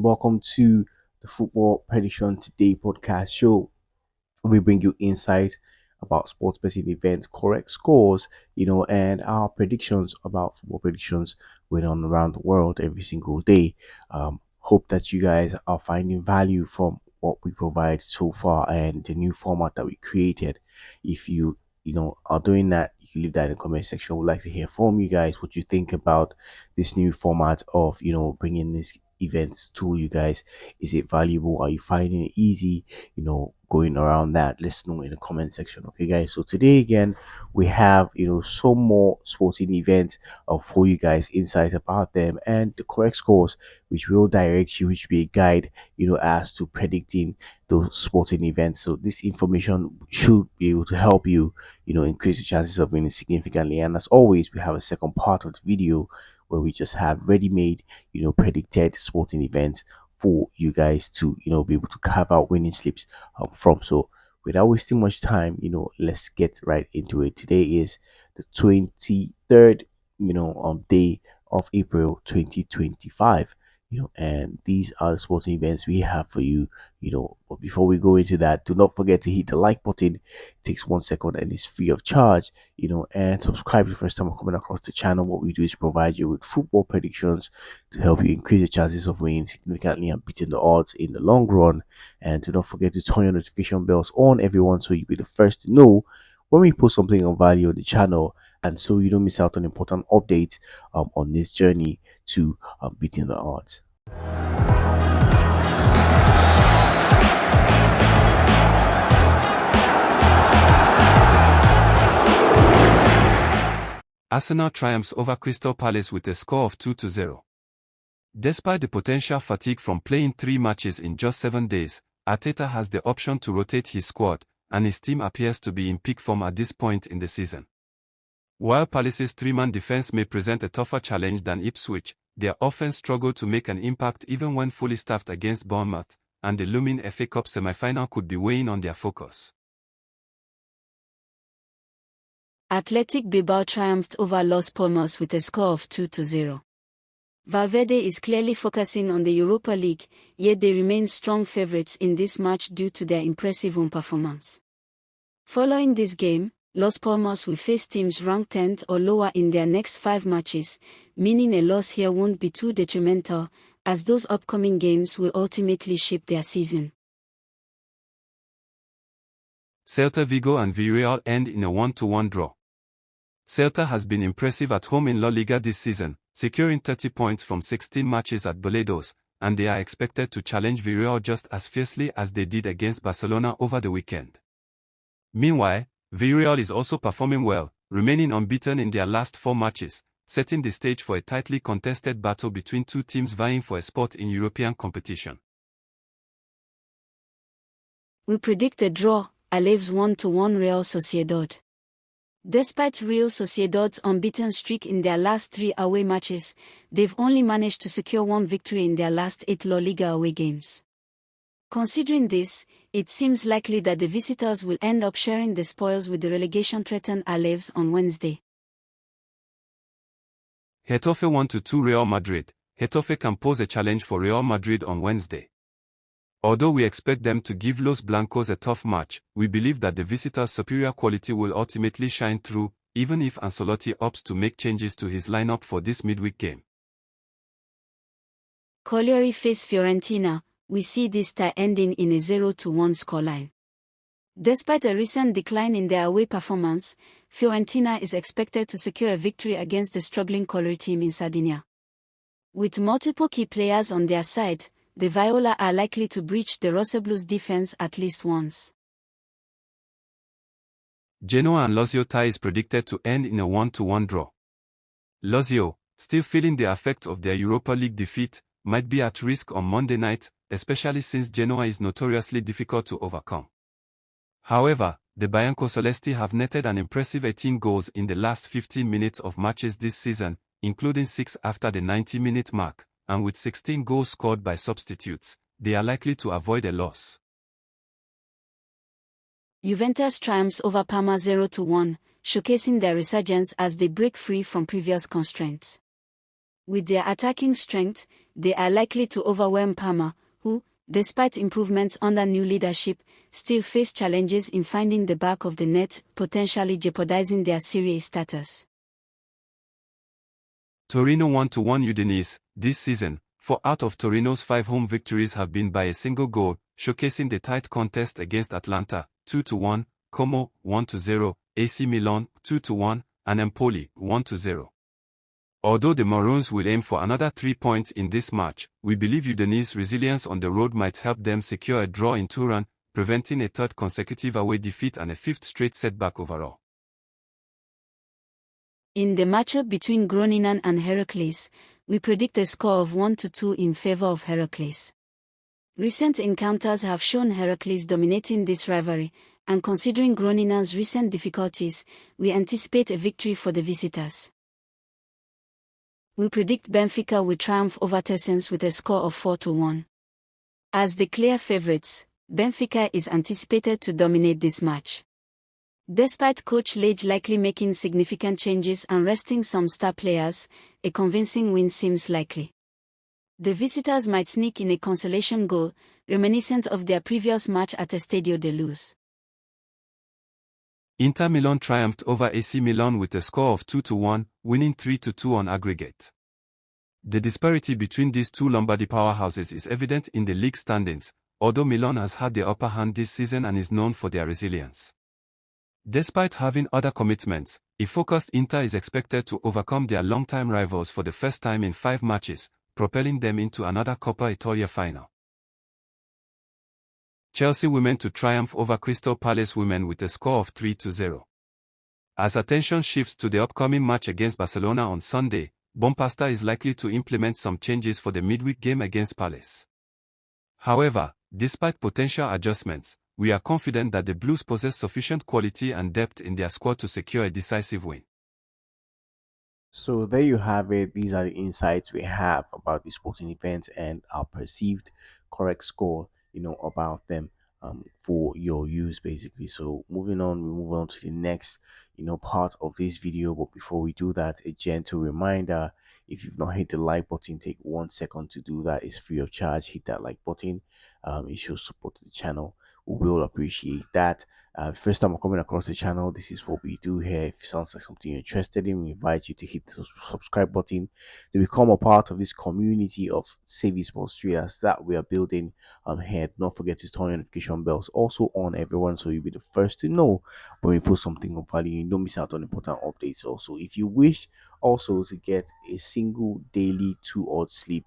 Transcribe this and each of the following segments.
welcome to the Football Prediction Today podcast show. We bring you insights about sports betting events, correct scores, and our predictions about football predictions going on around the world every single day. Hope that you guys are finding value from what we provide so far and the new format that we created. If you are doing that, you can leave that in the comment section. We'd like to hear from you guys what you think about this new format of bringing these events to you guys. Is it valuable? Are you finding it easy? Going around that, let us know in the comment section. Okay, guys. So today again, we have some more sporting events for you guys, insights about them and the correct scores, which will direct you, which will be a guide, as to predicting those sporting events. So this information should be able to help you, increase the chances of winning significantly. And as always, we have a second part of the video where we just have ready-made, predicted sporting events for you guys to be able to carve out winning slips from. So without wasting much time, let's get right into it. Today is the 23rd day of April 2025, and these are the sporting events we have for you. But before we go into that, do not forget to hit the like button. It takes 1 second and it's free of charge. And subscribe the first time I'm coming across the channel. What we do is provide you with football predictions to help you increase your chances of winning significantly and beating the odds in the long run. And do not forget to turn your notification bells on, everyone, so you'll be the first to know when we post something of value on the channel, and so you don't miss out on important updates on this journey to beating the odds. Arsenal triumphs over Crystal Palace with a score of 2-0. Despite the potential fatigue from playing 3 matches in just 7 days, Arteta has the option to rotate his squad, and his team appears to be in peak form at this point in the season. While Palace's 3-man defense may present a tougher challenge than Ipswich, their offense struggled to make an impact even when fully staffed against Bournemouth, and the looming FA Cup semi-final could be weighing on their focus. Athletic Bilbao triumphed over Los Palmas with a score of 2-0. Valverde is clearly focusing on the Europa League, yet they remain strong favourites in this match due to their impressive home performance. Following this game, Los Palmas will face teams ranked 10th or lower in their next 5 matches, meaning a loss here won't be too detrimental, as those upcoming games will ultimately shape their season. Celta Vigo and Villarreal end in a 1-1 draw. Celta has been impressive at home in La Liga this season, securing 30 points from 16 matches at Balaídos, and they are expected to challenge Villarreal just as fiercely as they did against Barcelona over the weekend. Meanwhile, Villarreal is also performing well, remaining unbeaten in their last 4 matches, setting the stage for a tightly contested battle between two teams vying for a spot in European competition. We predict a draw, Alaves 1-1 Real Sociedad. Despite Real Sociedad's unbeaten streak in their last 3 away matches, they've only managed to secure 1 victory in their last 8 La Liga away games. Considering this, it seems likely that the visitors will end up sharing the spoils with the relegation-threatened Alaves on Wednesday. Getafe 1-2 Real Madrid. Getafe can pose a challenge for Real Madrid on Wednesday. Although we expect them to give Los Blancos a tough match, we believe that the visitors' superior quality will ultimately shine through, even if Ancelotti opts to make changes to his lineup for this midweek game. Cagliari face Fiorentina. We see this tie ending in a 0-1 scoreline. Despite a recent decline in their away performance, Fiorentina is expected to secure a victory against the struggling Cagliari team in Sardinia. With multiple key players on their side, the Viola are likely to breach the Rossellblues' defense at least once. Genoa and Lazio tie is predicted to end in a 1-1 draw. Lazio, still feeling the effect of their Europa League defeat, might be at risk on Monday night, especially since Genoa is notoriously difficult to overcome. However, the Biancocelesti have netted an impressive 18 goals in the last 15 minutes of matches this season, including 6 after the 90-minute mark, and with 16 goals scored by substitutes, they are likely to avoid a loss. Juventus triumphs over Parma 0-1, showcasing their resurgence as they break free from previous constraints. With their attacking strength, they are likely to overwhelm Parma, who, despite improvements under new leadership, still face challenges in finding the back of the net, potentially jeopardizing their Serie A status. Torino 1-1 Udinese. This season, 4 out of Torino's 5 home victories have been by a single goal, showcasing the tight contest against Atalanta, 2-1, Como, 1-0, AC Milan, 2-1, and Empoli, 1-0. Although the Maroons will aim for another 3 points in this match, we believe Udinese's resilience on the road might help them secure a draw in Turin, preventing a third consecutive away defeat and a fifth straight setback overall. In the matchup between Groningen and Heracles, we predict a score of 1-2 in favor of Heracles. Recent encounters have shown Heracles dominating this rivalry, and considering Groningen's recent difficulties, we anticipate a victory for the visitors. We predict Benfica will triumph over Tessens with a score of 4-1. As the clear favorites, Benfica is anticipated to dominate this match. Despite Coach Lage likely making significant changes and resting some star players, a convincing win seems likely. The visitors might sneak in a consolation goal, reminiscent of their previous match at Estadio de Luz. Inter Milan triumphed over AC Milan with a score of 2-1, winning 3-2 on aggregate. The disparity between these two Lombardy powerhouses is evident in the league standings, although Milan has had the upper hand this season and is known for their resilience. Despite having other commitments, a focused Inter is expected to overcome their longtime rivals for the first time in 5 matches, propelling them into another Coppa Italia final. Chelsea women to triumph over Crystal Palace women with a score of 3-0. As attention shifts to the upcoming match against Barcelona on Sunday, Bompasta is likely to implement some changes for the midweek game against Palace. However, despite potential adjustments, we are confident that the Blues possess sufficient quality and depth in their squad to secure a decisive win. So there you have it. These are the insights we have about the sporting events and our perceived correct score, about them for your use basically. So moving on, we move on to the next, part of this video. But before we do that, a gentle reminder: if you've not hit the like button, take 1 second to do that. It's free of charge. Hit that like button. It shows support to the channel. We will appreciate that. First time I'm coming across the channel, this is what we do here. If it sounds like something you're interested in, we invite you to hit the subscribe button to become a part of this community of savvy sports traders that we are building here. Don't forget to turn your notification bells also on, everyone, so you'll be the first to know when we post something of value. You don't miss out on important updates. Also, if you wish also to get a single daily 2 hours sleep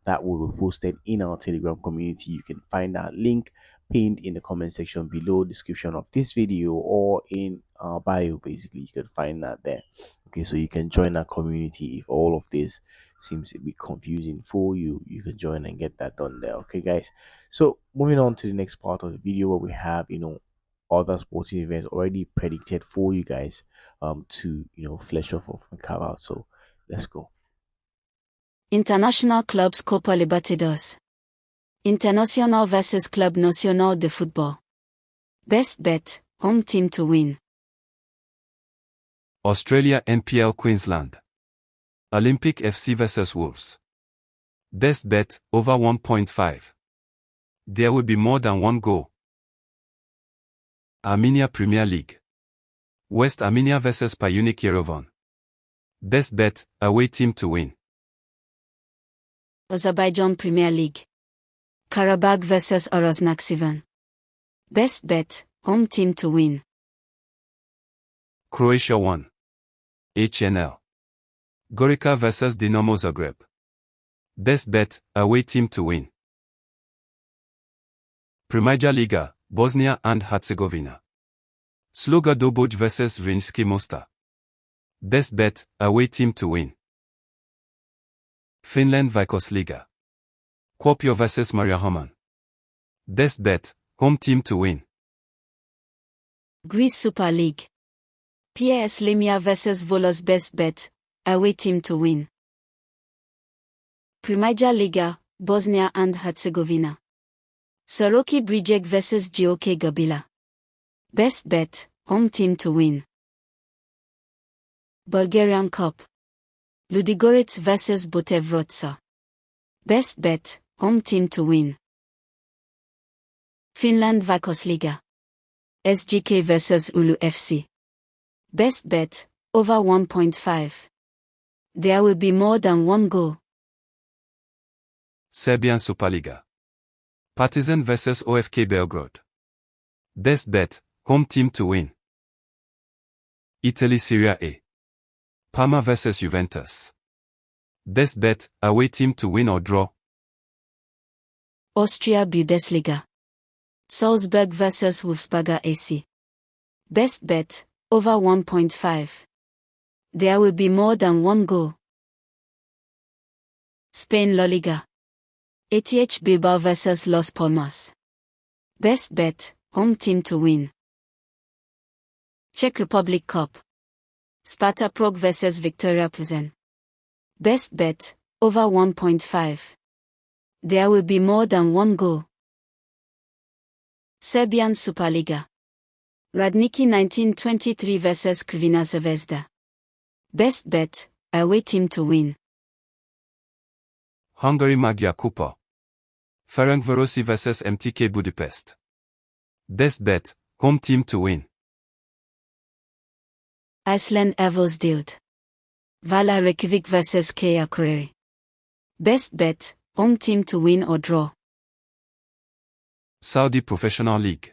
that will be posted in our Telegram community, you can find that link pinned in the comment section below description of this video or in our bio. Basically, you can find that there. Okay, so you can join our community. If all of this seems a bit confusing for you, you can join and get that done there. Okay, guys, so moving on to the next part of the video, where we have other sporting events already predicted for you guys to flesh off and carve out. So let's go. International clubs Copa Libertadores. Internacional vs Club Nacional de Football. Best bet, home team to win. Australia NPL Queensland. Olympic FC vs Wolves. Best bet, over 1.5. There will be more than 1 goal. Armenia Premier League. West Armenia vs Payunic Yerevan. Best bet, away team to win. Azerbaijan Premier League. Karabakh vs Aras Nakhchivan. Best bet, home team to win. Croatia 1. HNL. Gorica vs Dinamo Zagreb. Best bet, away team to win. Primera Liga, Bosnia and Herzegovina. Sloga Doboj vs Zrinjski Mostar. Best bet, away team to win. Finland Vikos Liga. Kuopio vs Mariehamn. Best bet, home team to win. Greece Super League. PAS Limia vs Volos. Best bet, away team to win. Primera Liga, Bosnia and Herzegovina. Soroki Brijeg vs GOK Gabila. Best bet, home team to win. Bulgarian Cup. Ludogorets vs Botevrodsa. Best bet, home team to win. Finland Vakosliga. SGK vs Ulu FC. Best bet, over 1.5. There will be more than one goal. Serbian Superliga. Partizan vs OFK Belgrade. Best bet, home team to win. Italy Serie A. Parma vs Juventus. Best bet, away team to win or draw. Austria Bundesliga. Salzburg vs Wolfsberger AC. Best bet, over 1.5. There will be more than one goal. Spain La Liga. ATH Bilbao vs Los Palmas. Best bet, home team to win. Czech Republic Cup. Sparta Prague vs Victoria Plzeň. Best bet, over 1.5. There will be more than one goal. Serbian Superliga. Radniki 1923 vs Crvena Zvezda. Best bet, away team to win. Hungary Magyar Kupa. Ferencvárosi vs MTK Budapest. Best bet, home team to win. Iceland Evolsdild. Vala Reykjavik vs Kea Kureri. Best bet, home team to win or draw. Saudi Professional League.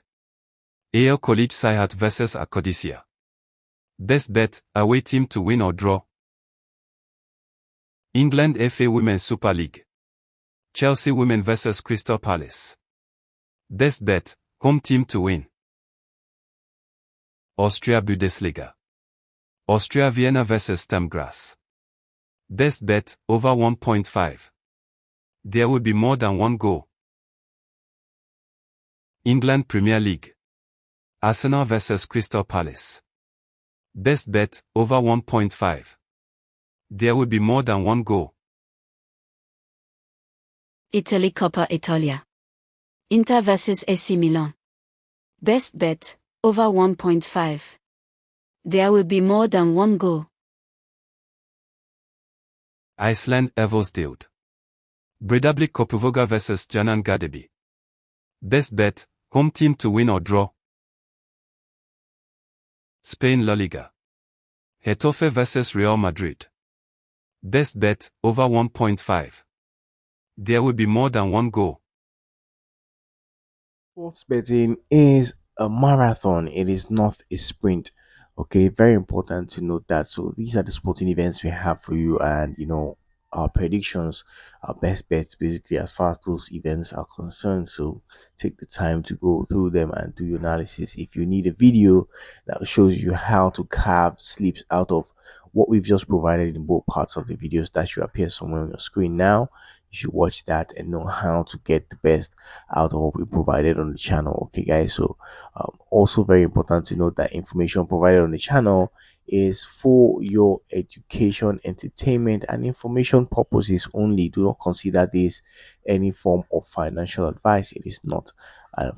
AL College Sayhat vs Akodisia. Best bet, away team to win or draw. England FA Women's Super League. Chelsea Women vs Crystal Palace. Best bet, home team to win. Austria Bundesliga. Austria Vienna vs Sturmgrass. Best bet, over 1.5. There will be more than one goal. England Premier League. Arsenal vs Crystal Palace. Best bet, over 1.5. There will be more than one goal. Italy Coppa Italia. Inter vs AC Milan. Best bet, over 1.5. There will be more than one goal. Iceland Evolsdild. Breiðablik Kopovoga vs Janan Gadeby. Best bet, home team to win or draw. Spain La Liga. Getafe vs Real Madrid. Best bet, over 1.5. There will be more than one goal. Sports betting is a marathon, it is not a sprint. Okay, very important to note that. So these are the sporting events we have for you, and our predictions, our best bets, basically, as far as those events are concerned. So take the time to go through them and do your analysis. If you need a video that shows you how to carve slips out of what we've just provided in both parts of the videos, that should appear somewhere on your screen now. You should watch that and know how to get the best out of what we provided on the channel. Okay, guys. So also very important to note that information provided on the channel is for your education, entertainment, and information purposes only. Do not consider this any form of financial advice. It is not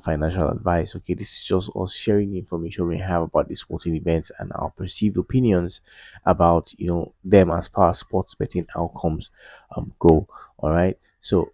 financial advice. Okay, this is just us sharing the information we have about the sporting events and our perceived opinions about them as far as sports betting outcomes go. All right. So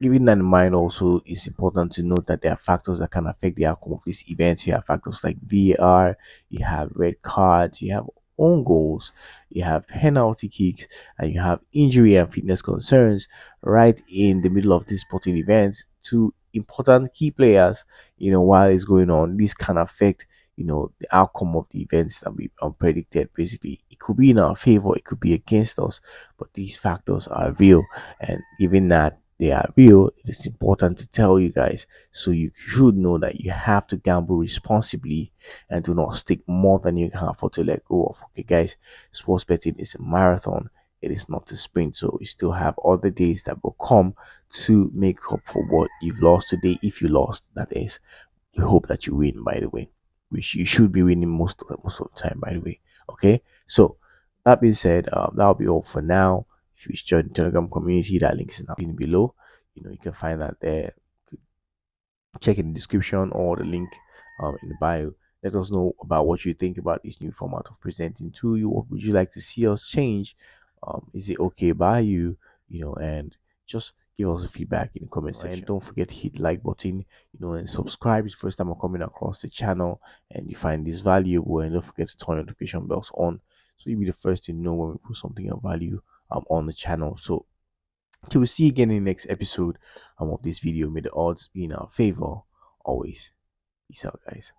keeping that in mind, also it's important to note that there are factors that can affect the outcome of these events. You have factors like VAR, you have red cards, you have own goals, you have penalty kicks, and you have injury and fitness concerns right in the middle of these sporting events to important key players. While it's going on, this can affect the outcome of the events that we unpredicted. Basically, it could be in our favor, it could be against us, but these factors are real, and given that they are real, it is important to tell you guys, so you should know that you have to gamble responsibly and do not stick more than you can afford to let go of. Okay, guys, sports betting is a marathon, it is not a sprint. So you still have other days that will come to make up for what you've lost today. If you lost, that is, you hope that you win, by the way, which you should be winning most of the time, by the way. Okay, so that being said, that'll be all for now. If you join the Telegram community, that link is now below. You can find that there. Check in the description or the link in the bio. Let us know about what you think about this new format of presenting to you. What would you like to see us change Is it okay by you? And just give us a feedback in the comment section. And don't forget to hit the like button, and subscribe. It's the first time I'm coming across the channel and you find this valuable. And don't forget to turn notification bells on so you'll be the first to know when we put something of value on the channel. So till we see you again in the next episode of this video, may the odds be in our favor always. Peace out, guys.